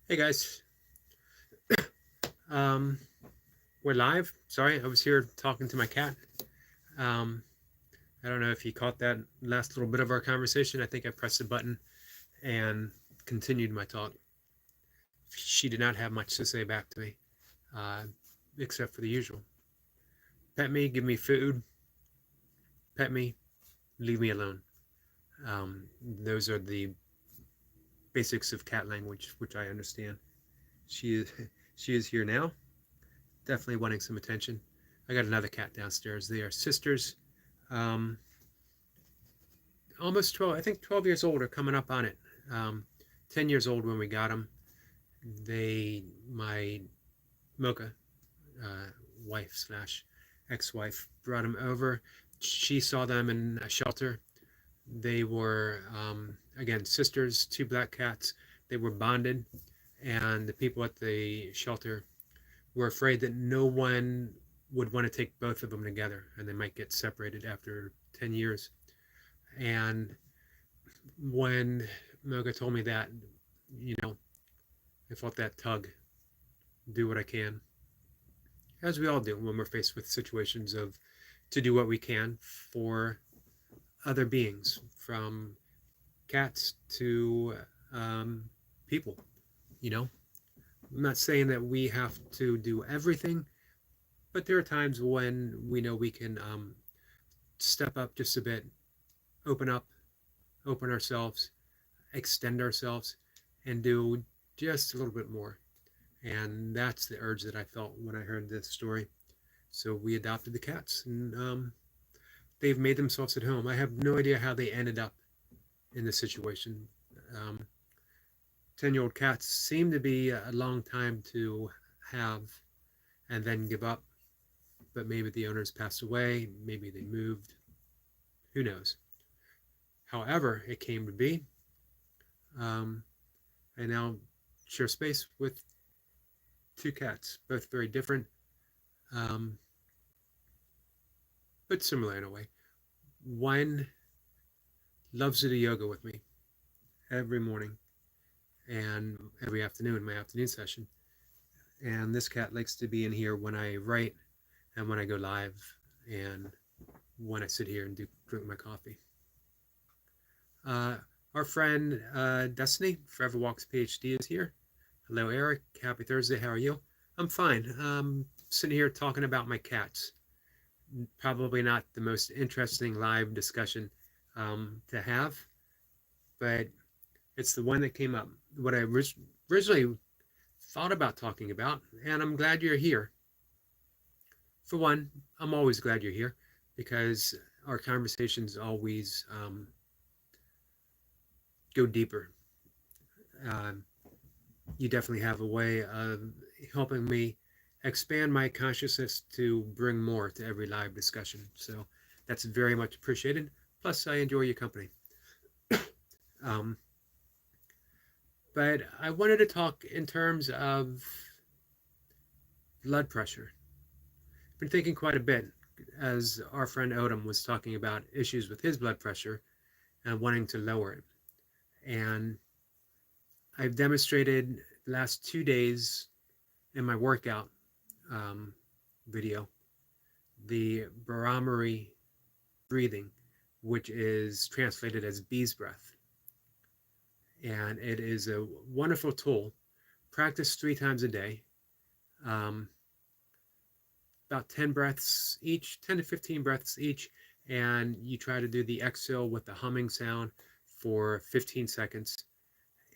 Hey guys, um, we're live. Sorry, I was here talking to my cat. Um, I don't know if you caught that last little bit of our conversation. I think I pressed the button and continued my talk. She did not have much to say back to me, uh, except for the usual: pet me, give me food, pet me, leave me alone. Those are the basics of cat language, which I understand. She is she is here now, definitely wanting some attention. I got another cat downstairs. They are sisters. Um, Almost 12, I think 12 years old or coming up on it. Um, 10 years old when we got them. My Mocha, uh, wife slash ex-wife, brought them over. She saw them in a shelter. They were, again, sisters, two black cats. They were bonded, and the people at the shelter were afraid that no one would want to take both of them together and they might get separated after 10 years. And when Moga told me that, you know, I felt that tug, do what I can, as we all do when we're faced with situations of to do what we can for other beings, from cats to people. You know, I'm not saying that we have to do everything, but there are times when we know we can step up just a bit, open up, open ourselves, extend ourselves, and do just a little bit more. And that's the urge that I felt when I heard this story. So we adopted the cats, and they've made themselves at home. I have no idea how they ended up in this situation. 10-year-old cats seem to be a long time to have and then give up, but maybe the owners passed away, maybe they moved, who knows. However, it came to be. Um, I now share space with two cats, both very different, um, but similar in a way. One loves to do yoga with me every morning and every afternoon, my afternoon session. And this cat likes to be in here when I write and when I go live and when I sit here and drink my coffee. Uh, our friend Destiny, Forever Walks PhD, is here. Hello, Eric. Happy Thursday. How are you? I'm fine. Sitting here talking about my cats. Probably not the most interesting live discussion to have, but it's the one that came up. What I originally thought about talking about, and I'm glad you're here. For one, I'm always glad you're here because our conversations always go deeper. Um, you definitely have a way of helping me expand my consciousness to bring more to every live discussion. So that's very much appreciated. Plus, I enjoy your company. Um, but I wanted to talk in terms of blood pressure. I've been thinking quite a bit as our friend Odom was talking about issues with his blood pressure and wanting to lower it. And I've demonstrated the last 2 days in my workout um, video the Baramari breathing, which is translated as bee's breath. And it is a wonderful tool. Practice 3 times a day. Um, about 10 breaths each, 10 to 15 breaths each, and you try to do the exhale with the humming sound for 15 seconds.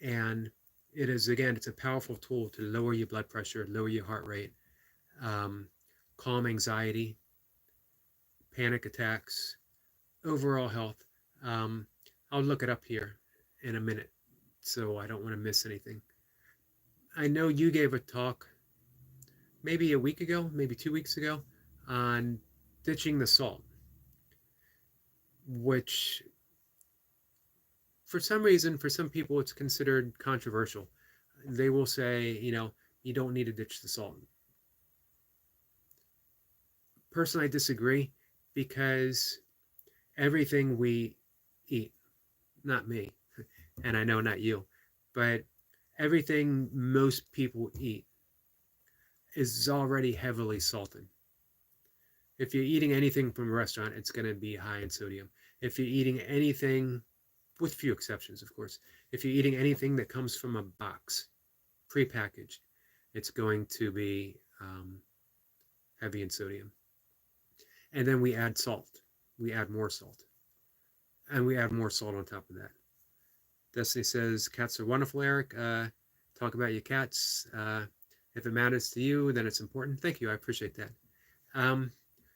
And it is, again, it's a powerful tool to lower your blood pressure, lower your heart rate, um, calm anxiety, panic attacks, overall health. Um, I'll look it up here in a minute, so I don't want to miss anything. I know you gave a talk maybe a week ago, maybe 2 weeks ago, on ditching the salt, which for some reason, for some people, it's considered controversial. They will say, you don't need to ditch the salt. Personally, I disagree because everything we eat, not me, and I know not you, but everything most people eat is already heavily salted. If you're eating anything from a restaurant, it's going to be high in sodium. If you're eating anything, with few exceptions, of course, if you're eating anything that comes from a box, prepackaged, it's going to be heavy in sodium. And then we add salt. We add more salt. And we add more salt on top of that. Destiny says, cats are wonderful, Eric. Talk about your cats. If it matters to you, then it's important. Thank you. I appreciate that.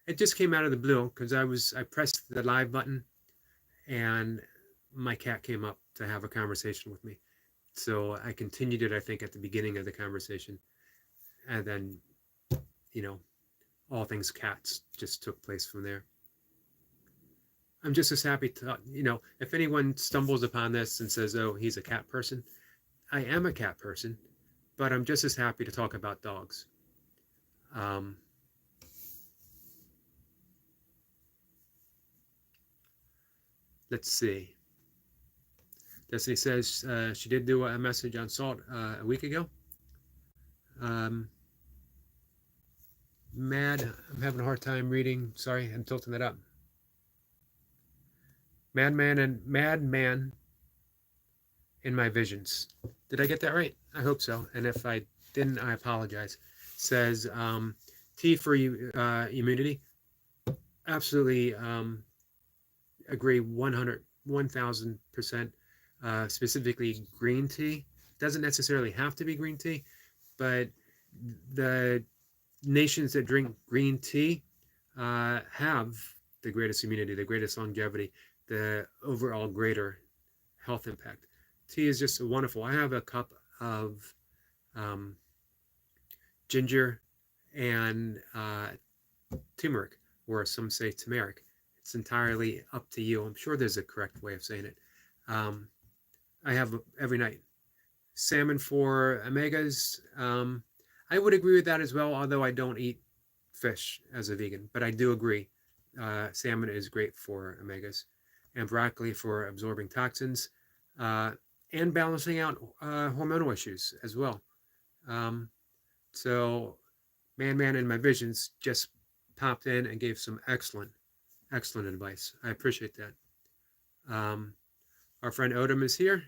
It just came out of the blue because I pressed the live button and my cat came up to have a conversation with me. So I continued it, I think, at the beginning of the conversation. And then, all things cats just took place from there. I'm just as happy to, if anyone stumbles upon this and says, oh, he's a cat person, I am a cat person, but I'm just as happy to talk about dogs. Let's see. Destiny says she did do a message on salt a week ago. Mad, I'm having a hard time reading. Sorry, I'm tilting it up. Madman in my visions. Did I get that right? I hope so. And if I didn't, I apologize. Says tea for you immunity. Absolutely agree 1000%. Specifically green tea. Doesn't necessarily have to be green tea, but the nations that drink green tea have the greatest immunity, the greatest longevity, the overall greater health impact. Tea is just wonderful. I have a cup of ginger and turmeric, or some say turmeric. It's entirely up to you. I'm sure there's a correct way of saying it. I have every night. Salmon for omegas. I would agree with that as well, although I don't eat fish as a vegan. But I do agree. Salmon is great for omegas. And broccoli for absorbing toxins and balancing out hormonal issues as well. So Man in my visions just popped in and gave some excellent advice. I appreciate that. Our friend Odom is here,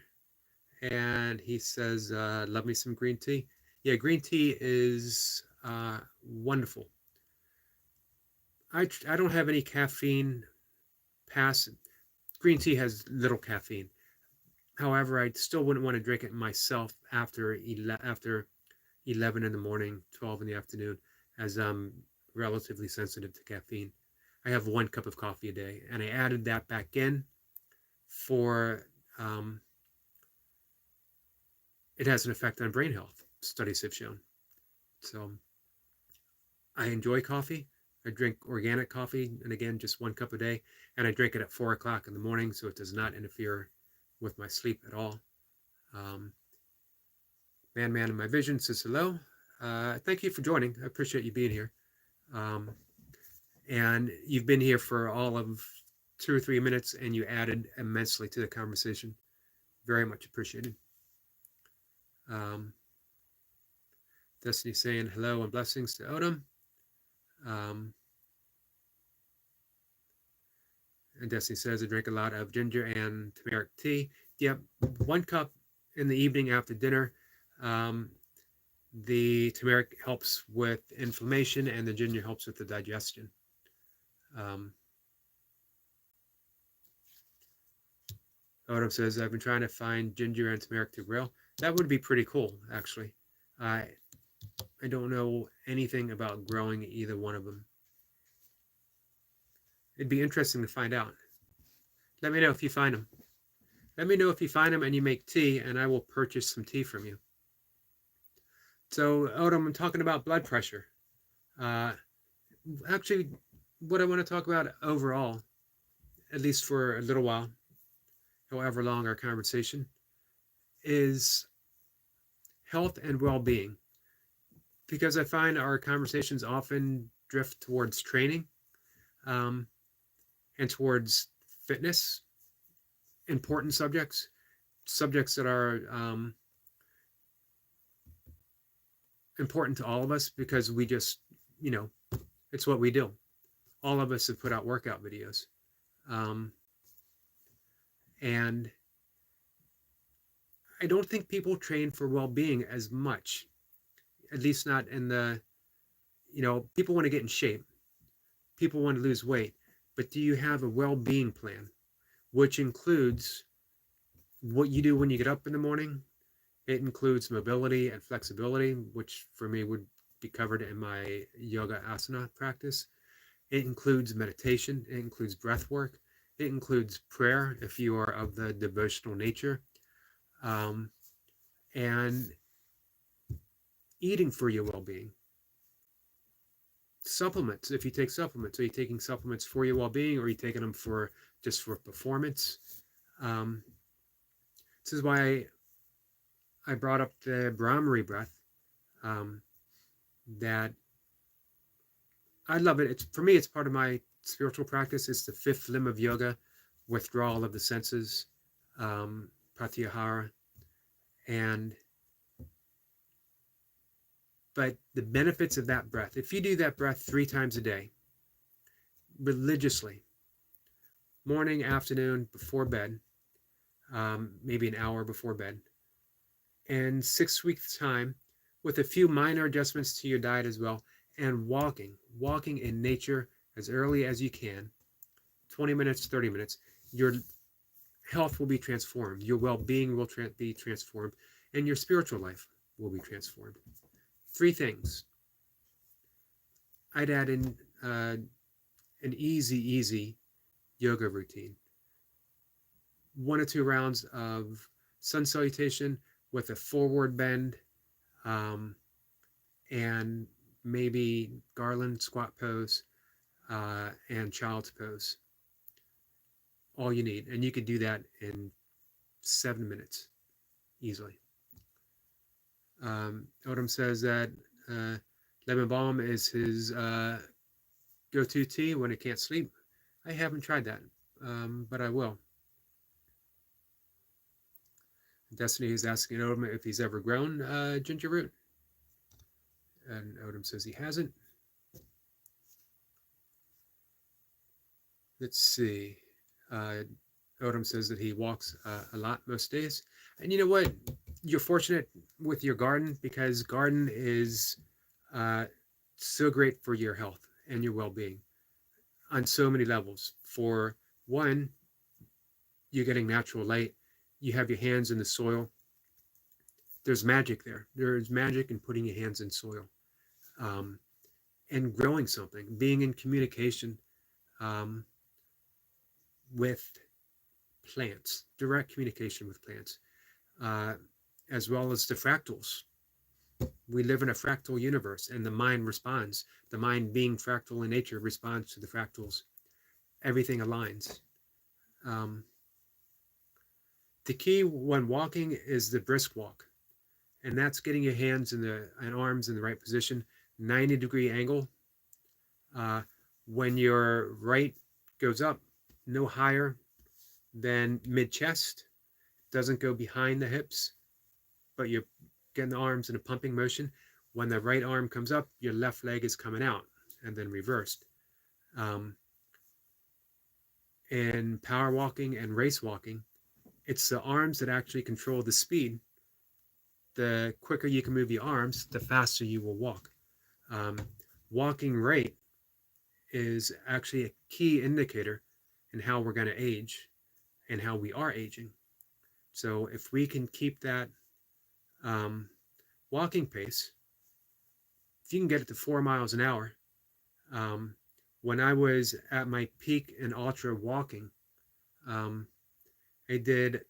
and he says, love me some green tea. Yeah, green tea is wonderful. I don't have any caffeine past. Green tea has little caffeine. However, I still wouldn't want to drink it myself after 11 in the morning, 12 in the afternoon, as I'm relatively sensitive to caffeine. I have 1 cup of coffee a day, and I added that back in for it has an effect on brain health, studies have shown. So I enjoy coffee. I drink organic coffee, and again, just 1 cup a day, and I drink it at 4 o'clock in the morning, so it does not interfere with my sleep at all. Man in my vision says hello. Thank you for joining. I appreciate you being here. And you've been here for all of 2 or 3 minutes, and you added immensely to the conversation. Very much appreciated. Destiny saying hello and blessings to Odom. And Destiny says I drink a lot of ginger and turmeric tea. Yep, 1 cup in the evening after dinner. The turmeric helps with inflammation, and the ginger helps with the digestion. Odom says, I've been trying to find ginger and turmeric to grill. That would be pretty cool, actually. I don't know anything about growing either one of them. It'd be interesting to find out. Let me know if you find them. Let me know if you find them and you make tea, and I will purchase some tea from you. So, Odom, I'm talking about blood pressure. Actually, what I want to talk about overall, at least for a little while, however long our conversation, is health and well-being. Because I find our conversations often drift towards training and towards fitness, important subjects that are important to all of us because we just, you know, it's what we do. All of us have put out workout videos. Um, and I don't think people train for well-being as much, at least not in the, people want to get in shape, people want to lose weight, but do you have a well-being plan, which includes what you do when you get up in the morning? It includes mobility and flexibility, which for me would be covered in my yoga asana practice. It includes meditation. It includes breath work. It includes prayer if you are of the devotional nature. Um, and eating for your well-being. Supplements, if you take supplements, are you taking supplements for your well-being, or are you taking them for just for performance? Um, this is why I brought up the Brahmari breath. That I love it. It's, for me, it's part of my spiritual practice. It's the fifth limb of yoga, withdrawal of the senses, pratyahara, and but the benefits of that breath. If you do that breath 3 times a day, religiously, morning, afternoon, before bed, maybe an hour before bed, and 6 weeks time, with a few minor adjustments to your diet as well, and walking in nature as early as you can, 20 minutes, 30 minutes, your health will be transformed, your well-being will be transformed, and your spiritual life will be transformed. 3 things. I'd add in an easy yoga routine. 1 or 2 rounds of sun salutation with a forward bend, and maybe garland squat pose, and child's pose. All you need. And you could do that in 7 minutes easily. Odom says that lemon balm is his go-to tea when he can't sleep. I haven't tried that, but I will. Destiny is asking Odom if he's ever grown ginger root. And Odom says he hasn't. Let's see. Odom says that he walks a lot most days. And you know what? You're fortunate with your garden, because garden is so great for your health and your well-being on so many levels. For one, you're getting natural light. You have your hands in the soil. There's magic there. There's magic in putting your hands in soil, and growing something, being in communication with plants, direct communication with plants, as well as the fractals. We live in a fractal universe, and the mind responds. The mind, being fractal in nature, responds to the fractals. Everything aligns. The key when walking is the brisk walk, and that's getting your hands and arms in the right position, 90-degree angle. When your right goes up, no higher than mid-chest, doesn't go behind the hips, but you're getting the arms in a pumping motion. When the right arm comes up, your left leg is coming out, and then reversed. In power walking and race walking, it's the arms that actually control the speed. The quicker you can move your arms, the faster you will walk. Walking rate is actually a key indicator in how we're going to age and how we are aging. So if we can keep that walking pace, if you can get it to 4 miles an hour. When I was at my peak in ultra walking, I did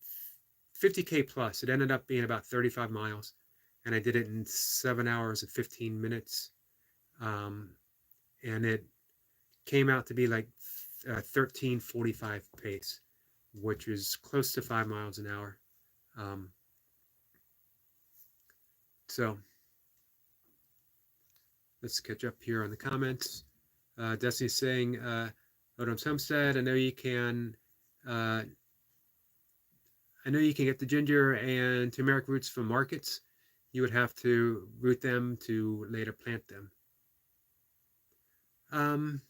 50K plus. It ended up being about 35 miles, and I did it in 7 hours and 15 minutes. And it came out to be like 13:45 pace, which is close to 5 miles an hour. So let's catch up here on the comments. Destiny's saying, Odom's Homestead, I know you can get the ginger and turmeric roots from markets. You would have to root them to later plant them. Um,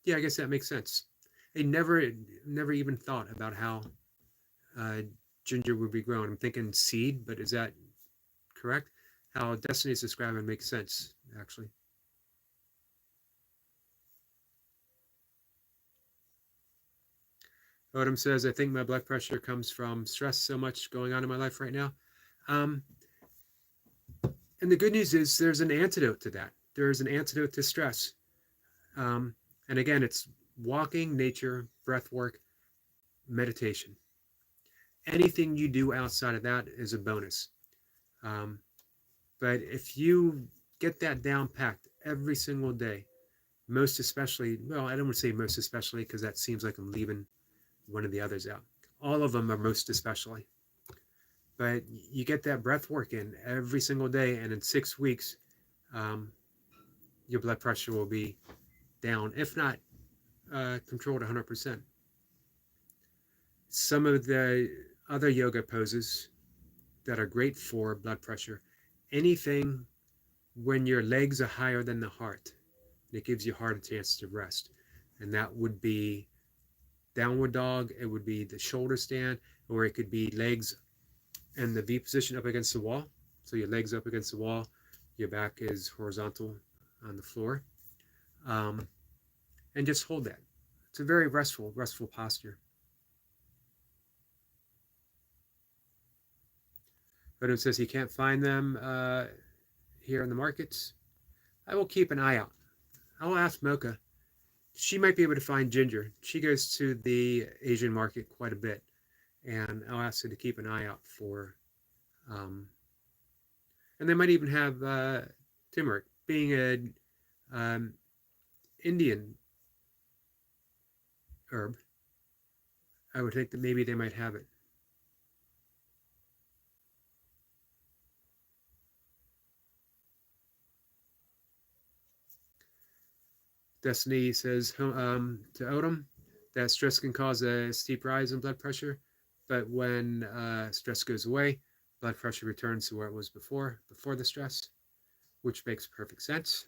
yeah, I guess that makes sense. I never even thought about how uh, ginger would be grown. I'm thinking seed, but is that correct? How Destiny is describing makes sense, actually. Odom says, I think my blood pressure comes from stress, so much going on in my life right now. Um, and the good news is there's an antidote to that. There's an antidote to stress. Um, and again, it's walking, nature, breath work, meditation. Anything you do outside of that is a bonus. Um, but if you get that down packed every single day, most especially, well, I don't want to say most especially because that seems like I'm leaving one of the others out. All of them are most especially. But you get that breath work in every single day, and in 6 weeks, um, your blood pressure will be down, if not controlled 100%. Some of the other yoga poses that are great for blood pressure, anything when your legs are higher than the heart, it gives your heart a chance to rest. And that would be downward dog, it would be the shoulder stand, or it could be legs and the V position up against the wall. So your legs up against the wall, your back is horizontal on the floor. Um, and just hold that. It's a very restful posture. But it says he can't find them here in the markets. I will keep an eye out. I'll ask Mocha. She might be able to find ginger. She goes to the Asian market quite a bit, and I'll ask her to keep an eye out for. Um, and they might even have turmeric, being an Indian herb. I would think that maybe they might have it. Destiny says to Odom that stress can cause a steep rise in blood pressure, but when stress goes away, blood pressure returns to where it was before the stress, which makes perfect sense.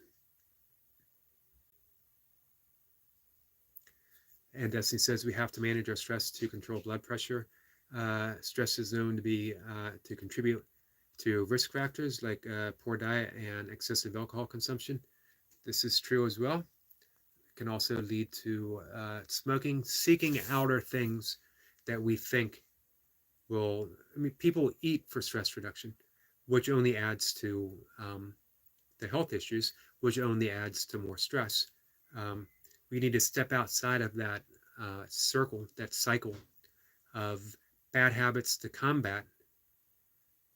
And Destiny says we have to manage our stress to control blood pressure. Stress is known to be to contribute to risk factors like poor diet and excessive alcohol consumption. This is true as well. It can also lead to smoking, seeking outer things that we think will. I mean, people eat for stress reduction, which only adds to the health issues, which only adds to more stress. Um, we need to step outside of that circle, that cycle of bad habits to combat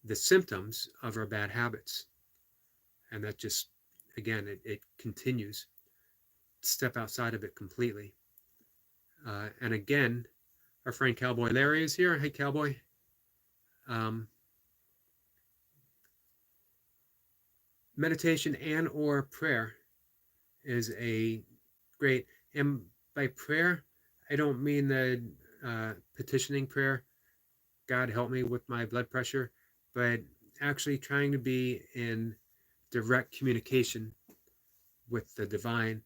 the symptoms of our bad habits. And that just, again, it continues. Step outside of it completely. And again, our friend Cowboy Larry is here. Hey, Cowboy. Um, meditation and or prayer is a great, and by prayer, I don't mean the petitioning prayer, God help me with my blood pressure, but actually trying to be in direct communication with the divine,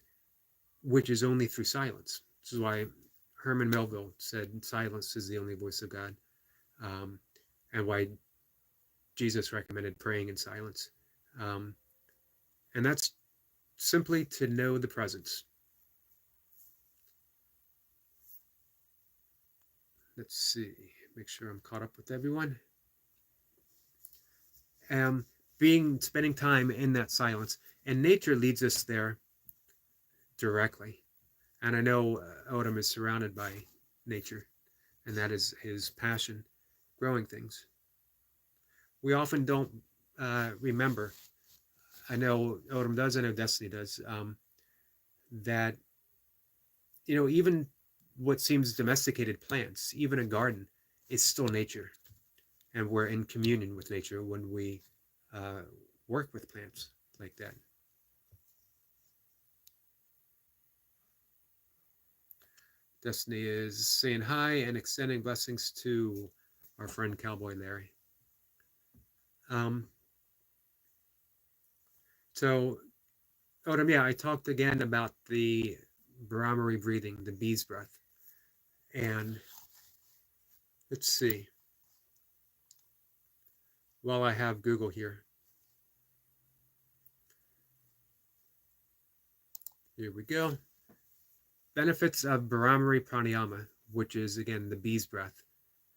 which is only through silence. This is why Herman Melville said silence is the only voice of God, um, and why Jesus recommended praying in silence. Um, and that's simply to know the presence. Let's see, make sure I'm caught up with everyone. Um, spending time in that silence, and nature leads us there directly. And I know Odom is surrounded by nature, and that is his passion, growing things. We often don't remember. I know Odom does. I know Destiny does. That even what seems domesticated plants, even a garden, is still nature, and we're in communion with nature when we uh, work with plants like that. Destiny is saying hi and extending blessings to our friend Cowboy Larry. Um, so, Odom, yeah, I talked again about the Brahmari breathing, the bee's breath. And let's see, while I have Google here, here we go. Benefits of Brahmari pranayama, which is again the bee's breath.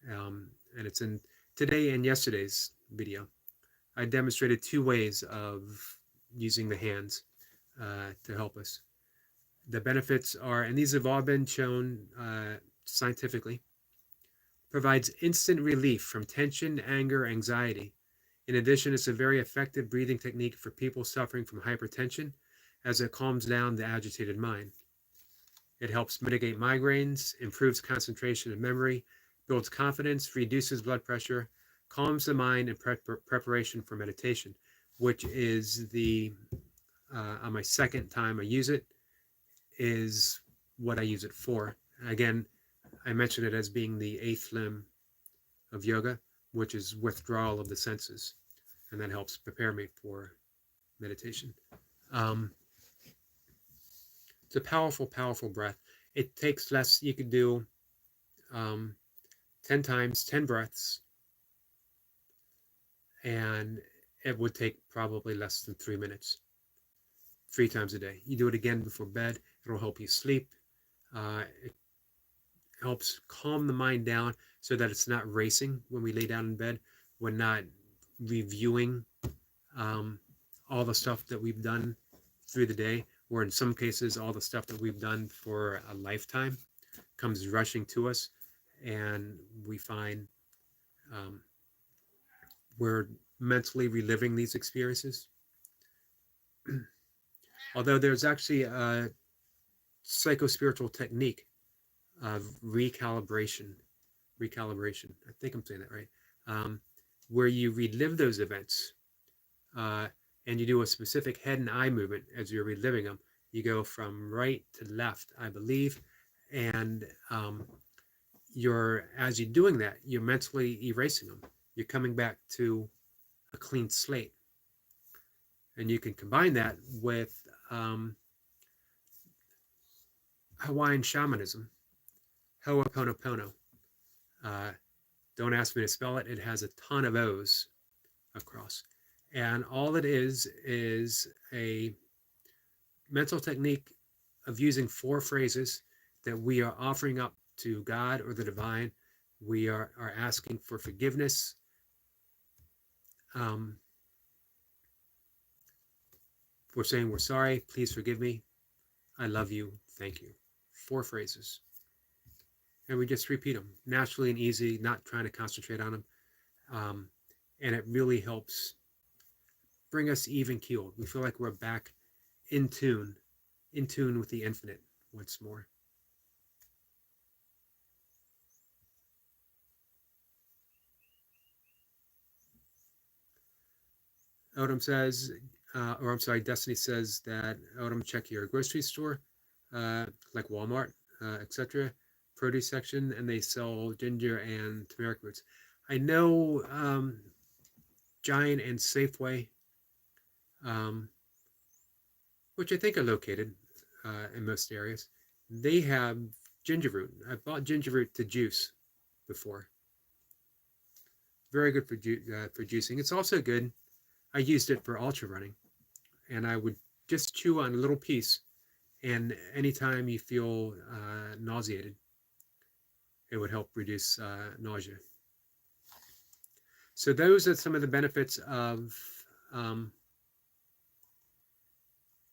And it's in today and yesterday's video. I demonstrated 2 ways of using the hands to help us. The benefits are, and these have all been shown scientifically, provides instant relief from tension, anger, anxiety. In addition, it's a very effective breathing technique for people suffering from hypertension as it calms down the agitated mind. It helps mitigate migraines, improves concentration and memory, builds confidence, reduces blood pressure, calms the mind in preparation for meditation, which is the, on my second time I use it, is what I use it for. Again, I mentioned it as being the 8th limb of yoga, which is withdrawal of the senses, and that helps prepare me for meditation. It's a powerful, powerful breath. It takes less. You could do 10 times, 10 breaths, and it would take probably less than 3 minutes, 3 times a day. You do it again before bed. It'll help you sleep. It helps calm the mind down so that it's not racing when we lay down in bed. We're not reviewing all the stuff that we've done through the day, or in some cases, all the stuff that we've done for a lifetime comes rushing to us, and we find we're mentally reliving these experiences. Although there's actually a psycho-spiritual technique of recalibration, I think I'm saying that right, where you relive those events, and you do a specific head and eye movement as you're reliving them. You go from right to left, I believe, and as you're doing that, you're mentally erasing them. You're coming back to a clean slate. And you can combine that with Hawaiian shamanism, Ho'oponopono. Don't ask me to spell it. It has a ton of O's across. And all it is a mental technique of using 4 phrases that we are offering up to God or the divine. We are asking for forgiveness. We're saying we're sorry, please forgive me, I love you, thank you. 4 phrases. And we just repeat them naturally and easy, not trying to concentrate on them. And it really helps bring us even keeled. We feel like we're back in tune with the infinite once more. Odom says, or I'm sorry, Destiny says that Odom, check your grocery store, like Walmart, etc., produce section, and they sell ginger and turmeric roots. I know Giant and Safeway, which I think are located in most areas, they have ginger root. I bought ginger root to juice before. Very good for juicing. It's also good. I used it for ultra running, and I would just chew on a little piece, and anytime you feel nauseated, it would help reduce nausea. So those are some of the benefits of the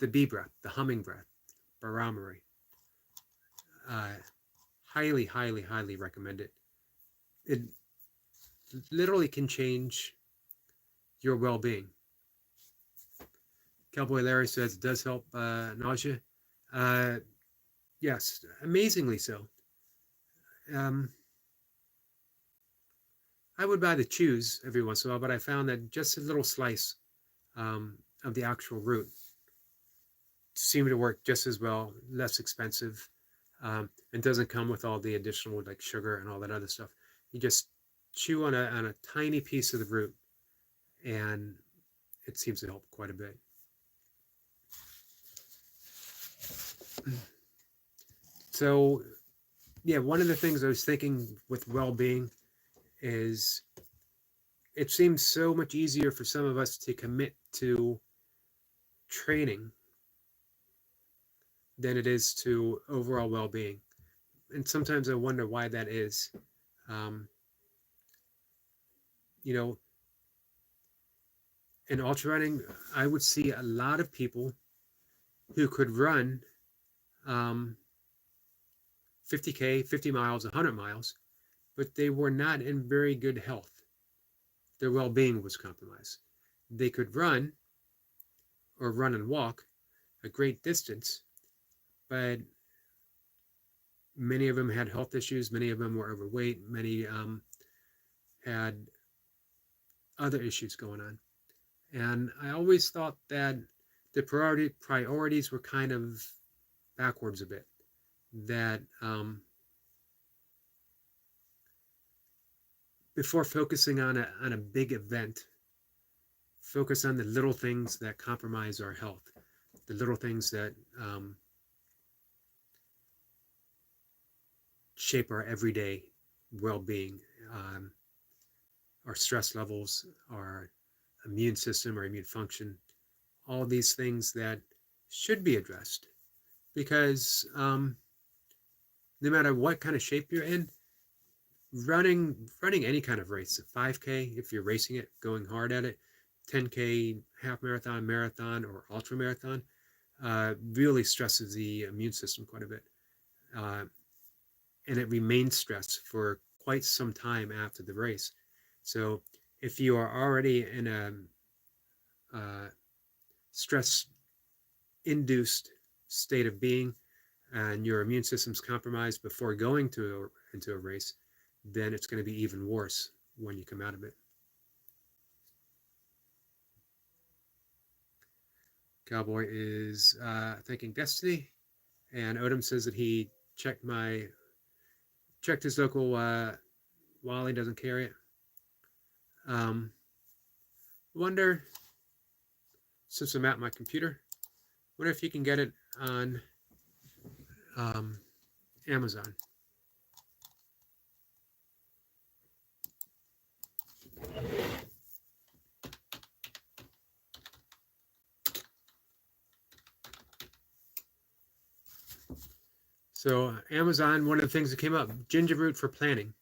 bee breath, the humming breath, Brahmari. Highly, highly, highly recommend it. It literally can change your well-being. Cowboy Larry says it does help nausea. Yes, amazingly so. I would buy the chews every once in a while, but I found that just a little slice of the actual root seemed to work just as well, less expensive, and doesn't come with all the additional like sugar and all that other stuff. You just chew on a tiny piece of the root, and it seems to help quite a bit. So, yeah, one of the things I was thinking with well-being is it seems so much easier for some of us to commit to training than it is to overall well-being. And sometimes I wonder why that is. Um, you know, in ultra running, I would see a lot of people who could run 50K, 50 miles, 100 miles, but they were not in very good health. Their well being was compromised. They could run or run and walk a great distance, but many of them had health issues. Many of them were overweight. Many had other issues going on. And I always thought that the priorities were kind of backwards a bit. That before focusing on a big event, focus on the little things that compromise our health, the little things that shape our everyday well-being, our stress levels, our immune system, our immune function, all these things that should be addressed. Because no matter what kind of shape you're in, running any kind of race, 5K, if you're racing it, going hard at it, 10K, half marathon, marathon, or ultra marathon, really stresses the immune system quite a bit. And it remains stressed for quite some time after the race. So if you are already in a stress-induced state of being and your immune system's compromised before going into a race, then it's going to be even worse when you come out of it. Cowboy is thanking Destiny, and Odom says that he checked his local Wally doesn't carry it. Wonder, since I'm at my computer, wonder if you can get it on Amazon. So Amazon, one of the things that came up, ginger root for planning.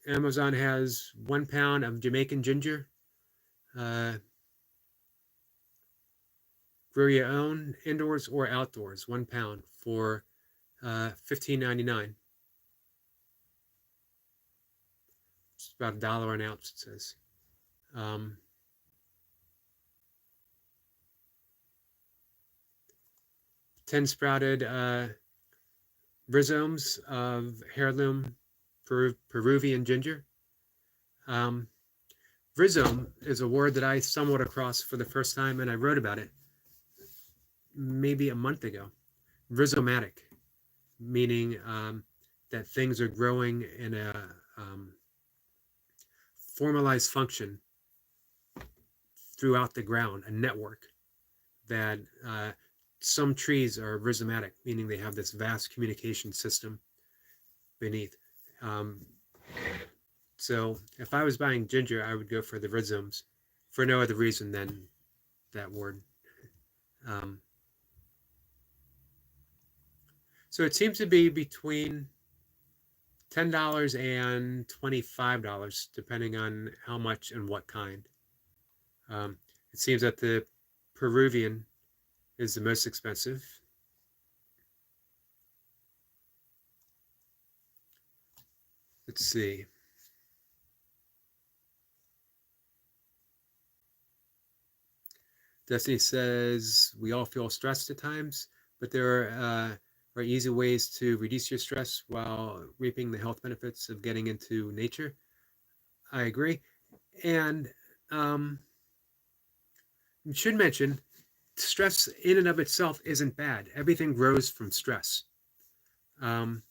Amazon has 1 pound of Jamaican ginger. Grow your own, indoors or outdoors, 1 pound for $15.99. It's about $1 an ounce, it says. 10 sprouted rhizomes of heirloom Peruvian ginger. Rhizome is a word that I stumbled across for the first time, and I wrote about it maybe a month ago. Rhizomatic, meaning that things are growing in a formalized function throughout the ground, a network that some trees are rhizomatic, meaning they have this vast communication system beneath. So if I was buying ginger, I would go for the rhizomes for no other reason than that word. So it seems to be between $10 and $25, depending on how much and what kind. It seems that the Peruvian is the most expensive. Let's see. Destiny says we all feel stressed at times, but there are easy ways to reduce your stress while reaping the health benefits of getting into nature. I agree. And you should mention, stress in and of itself isn't bad. Everything grows from stress. Um,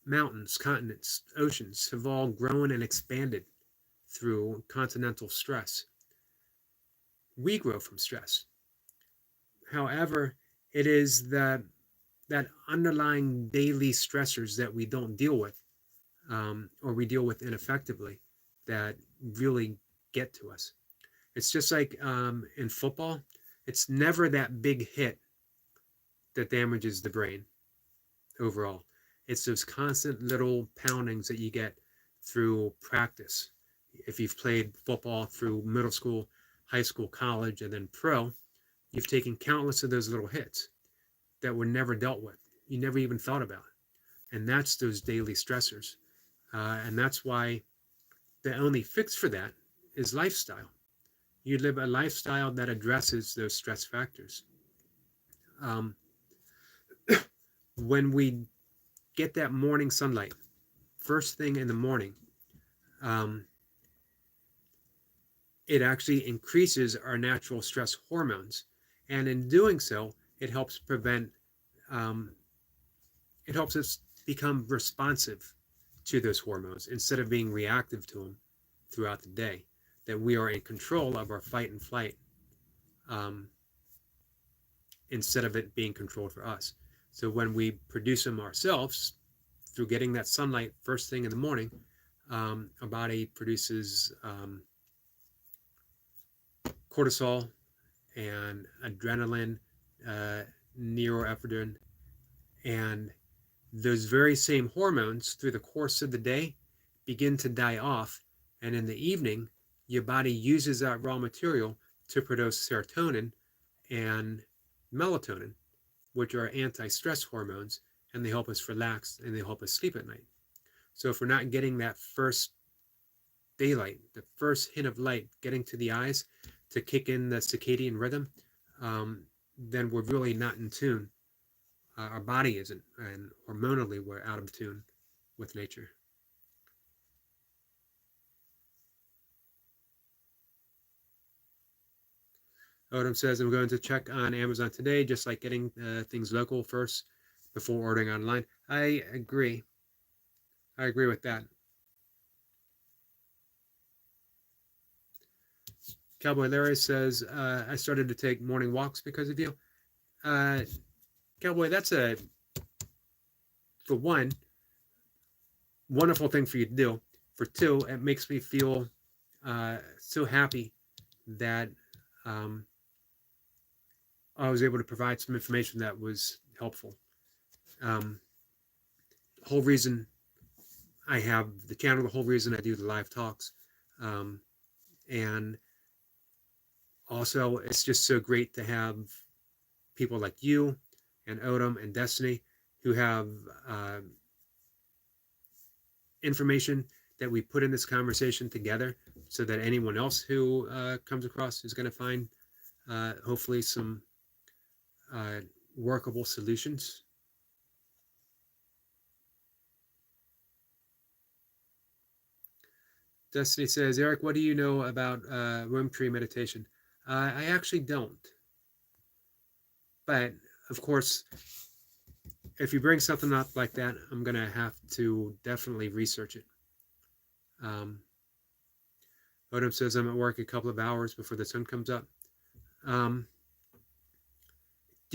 Mountains, continents, oceans have all grown and expanded through continental stress. We grow from stress. However, it is that underlying daily stressors that we don't deal with, or we deal with ineffectively, that really get to us. It's just like in football, it's never that big hit that damages the brain overall. It's those constant little poundings that you get through practice. If you've played football through middle school, high school, college, and then pro, you've taken countless of those little hits that were never dealt with. You never even thought about it. And that's those daily stressors. And that's why the only fix for that is lifestyle. You live a lifestyle that addresses those stress factors. Um, when we get that morning sunlight, first thing in the morning, um, it actually increases our natural stress hormones. And in doing so, it helps prevent, um, it helps us become responsive to those hormones instead of being reactive to them throughout the day. That we are in control of our fight and flight, um, instead of it being controlled for us. So when we produce them ourselves through getting that sunlight first thing in the morning, our body produces cortisol and adrenaline, uh, neuroepinephrine, and those very same hormones through the course of the day begin to die off. And in the evening, your body uses that raw material to produce serotonin and melatonin, which are anti-stress hormones, and they help us relax and they help us sleep at night. So if we're not getting that first daylight, the first hint of light getting to the eyes to kick in the circadian rhythm, then we're really not in tune. Our body isn't, and hormonally we're out of tune with nature. Odom says, I'm going to check on Amazon today, just like getting things local first before ordering online. I agree. I agree with that. Cowboy Larry says, I started to take morning walks because of you. Cowboy, that's for one, wonderful thing for you to do. For two, it makes me feel so happy that I was able to provide some information that was helpful. The whole reason I have the channel, the whole reason I do the live talks, and also it's just so great to have people like you and Odom and Destiny who have information that we put in this conversation together, so that anyone else who comes across is going to find hopefully some workable solutions. Destiny says, Eric, what do you know about room tree meditation? I actually don't. But of course, if you bring something up like that, I'm going to have to definitely research it. Odom says, I'm at work a couple of hours before the sun comes up. Do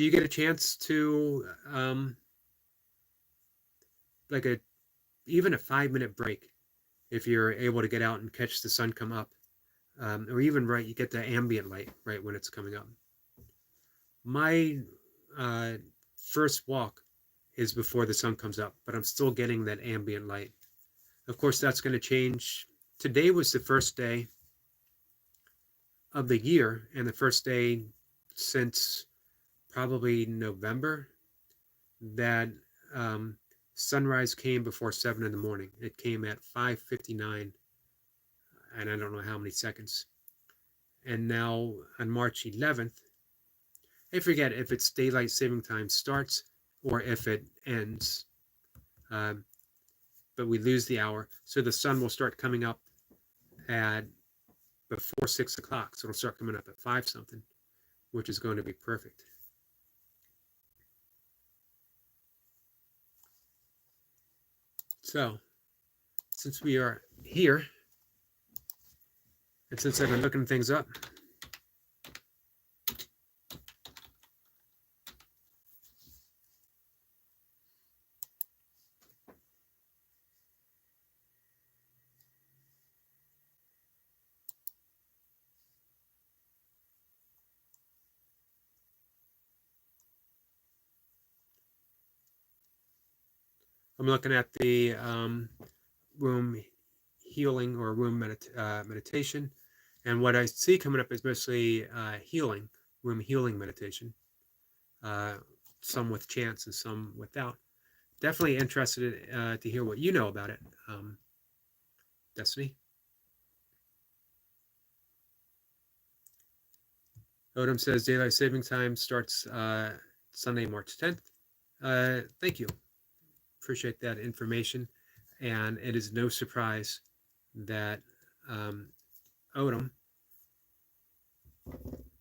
you get a chance to, like even a 5-minute break, if you're able to get out and catch the sun come up, or even right, you get the ambient light right when it's coming up. My first walk is before the sun comes up, but I'm still getting that ambient light. Of course, that's going to change. Today was the first day of the year, and the first day since probably November that sunrise came before 7 in the morning. It came at 5:59, and I don't know how many seconds. And now on March 11th, I forget if it's daylight saving time starts or if it ends, but we lose the hour. So the sun will start coming up at before 6 o'clock. So it'll start coming up at 5 something, which is going to be perfect. So, since we are here, and since I've been looking things up, I'm looking at the womb healing or womb meditation, and what I see coming up is mostly healing, womb healing meditation, uh, some with chants and some without. Definitely interested to hear what you know about it, Destiny. Odom says daylight saving time starts Sunday, March 10th. Thank you. Appreciate that information. And it is no surprise that Odom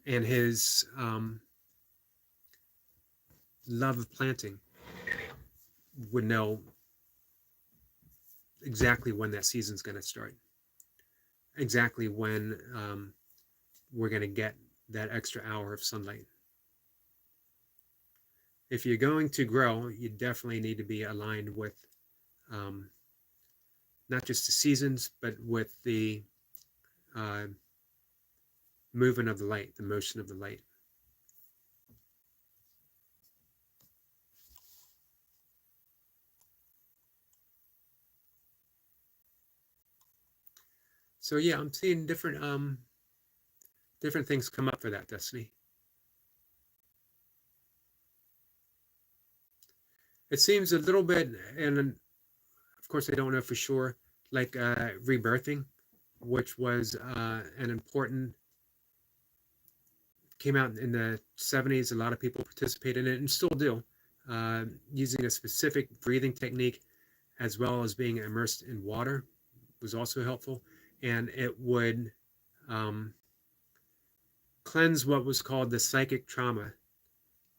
and his love of planting would know exactly when that season's going to start, exactly when we're going to get that extra hour of sunlight. If you're going to grow, you definitely need to be aligned with not just the seasons, but with the movement of the light, the motion of the light. So yeah, I'm seeing different things come up for that, Destiny. It seems a little bit, and of course I don't know for sure, like rebirthing, which was an important, came out in the 70s. A lot of people participated in it and still do, using a specific breathing technique as well as being immersed in water was also helpful. And it would cleanse what was called the psychic trauma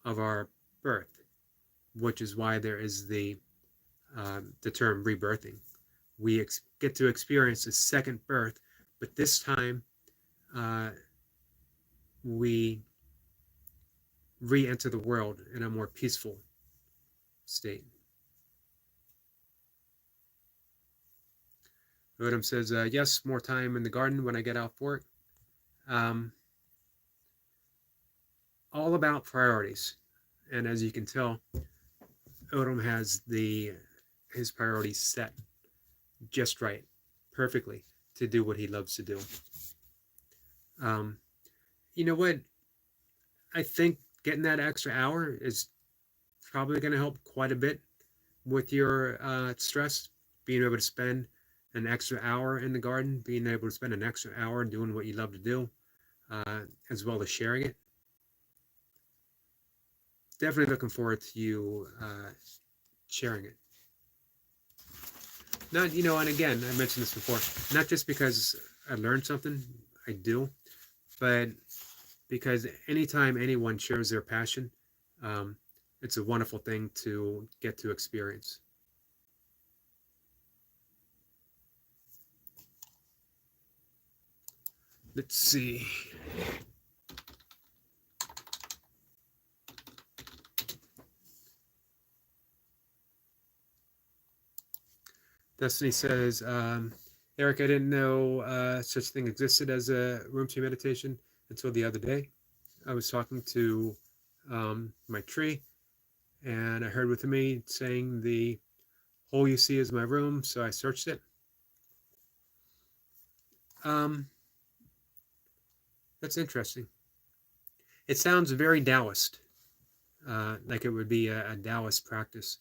of our birth, which is why there is the term rebirthing. We get to experience a second birth, but this time we re-enter the world in a more peaceful state. Odom says, yes, more time in the garden when I get off work. All about priorities. And as you can tell, Odom has his priorities set just right, perfectly, to do what he loves to do. You know what? I think getting that extra hour is probably going to help quite a bit with your stress. Being able to spend an extra hour in the garden, being able to spend an extra hour doing what you love to do, as well as sharing it. Definitely looking forward to you sharing it. Not, and again, I mentioned this before, not just because I learned something, I do, but because anytime anyone shares their passion, it's a wonderful thing to get to experience. Let's see. Destiny says, Eric, I didn't know such thing existed as a room tree meditation until the other day. I was talking to my tree, and I heard within me saying the hole you see is my room, so I searched it. That's interesting. It sounds very Taoist, like it would be a Taoist practice.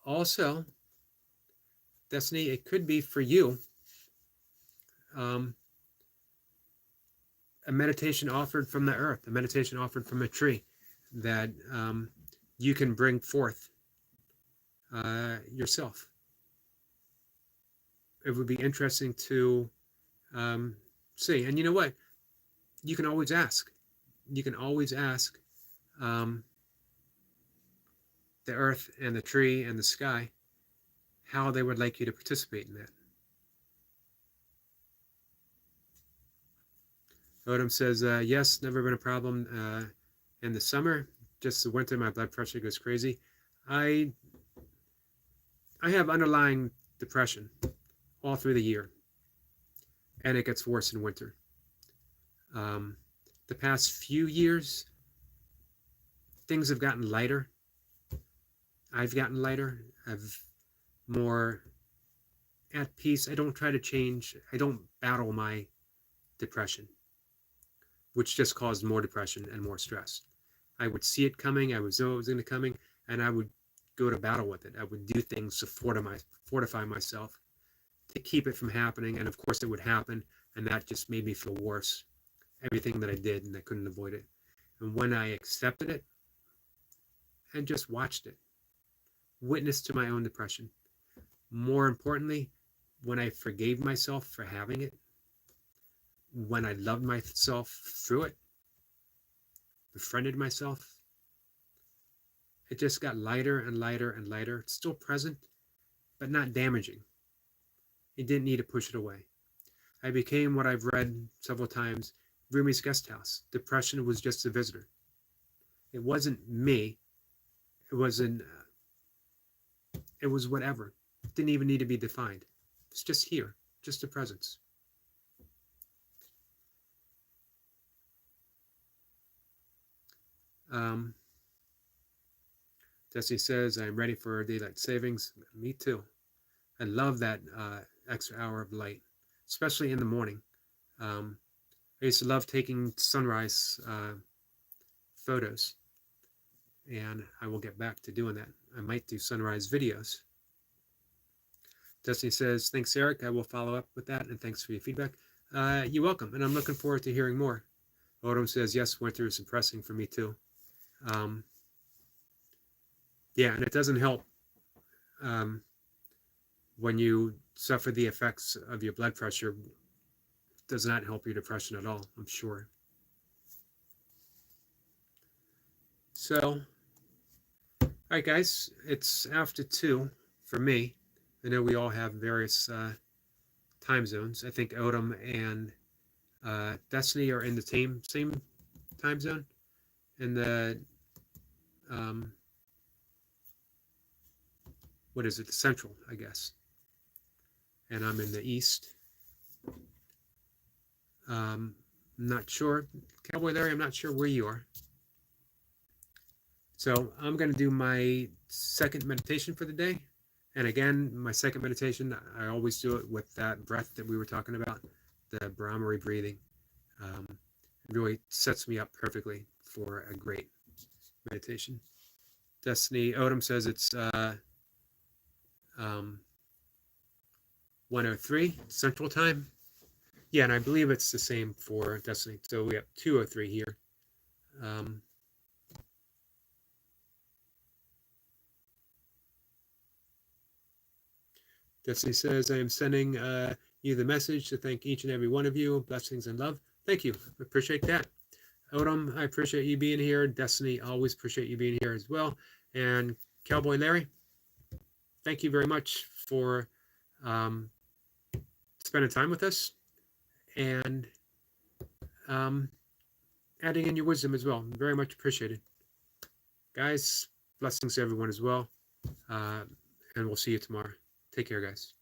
Also, Destiny, it could be for you a meditation offered from the earth, a meditation offered from a tree that you can bring forth yourself. It would be interesting to see. And you know what? You can always ask. You can always ask the earth and the tree and the sky how they would like you to participate in that. Odom says, yes, never been a problem in the summer. Just the winter, my blood pressure goes crazy. I have underlying depression all through the year, and it gets worse in winter. The past few years, things have gotten lighter. I've gotten lighter. I've more at peace. I don't try to change. I don't battle my depression, which just caused more depression and more stress. I would see it coming. I would know it was going to coming, and I would go to battle with it. I would do things to fortify myself to keep it from happening. And of course, it would happen, and that just made me feel worse. Everything that I did, and I couldn't avoid it. And when I accepted it and just watched it, witnessed to my own depression. More importantly, when I forgave myself for having it, when I loved myself through it, befriended myself, it just got lighter and lighter and lighter. It's still present, but not damaging. It didn't need to push it away. I became what I've read several times, Rumi's guest house. Depression was just a visitor. It wasn't me. It was whatever. It didn't even need to be defined. It's just here, just a presence. Jesse says, I'm ready for daylight savings. Me too. I love that extra hour of light, especially in the morning. I used to love taking sunrise photos, and I will get back to doing that. I might do sunrise videos. Destiny says, thanks, Eric. I will follow up with that, and thanks for your feedback. You're welcome, and I'm looking forward to hearing more. Odom says, yes, winter is depressing for me too. Yeah, and it doesn't help when you suffer the effects of your blood pressure. It does not help your depression at all, I'm sure. So, all right, guys, it's after 2 for me. I know we all have various time zones. I think Odom and Destiny are in the same time zone. And the what is it? The central, I guess. And I'm in the east. Not sure, Cowboy Larry. I'm not sure where you are. So I'm going to do my second meditation for the day. And again, my second meditation, I always do it with that breath that we were talking about, the Brahmari breathing. It really sets me up perfectly for a great meditation. Destiny Odom says it's 1:03 Central Time. Yeah, and I believe it's the same for Destiny. So we have 2:03 here. Destiny says, I am sending you the message to thank each and every one of you. Blessings and love. Thank you. I appreciate that. Odom, I appreciate you being here. Destiny, always appreciate you being here as well. And Cowboy Larry, thank you very much for spending time with us and adding in your wisdom as well. Very much appreciated. Guys, blessings to everyone as well. And we'll see you tomorrow. Take care, guys.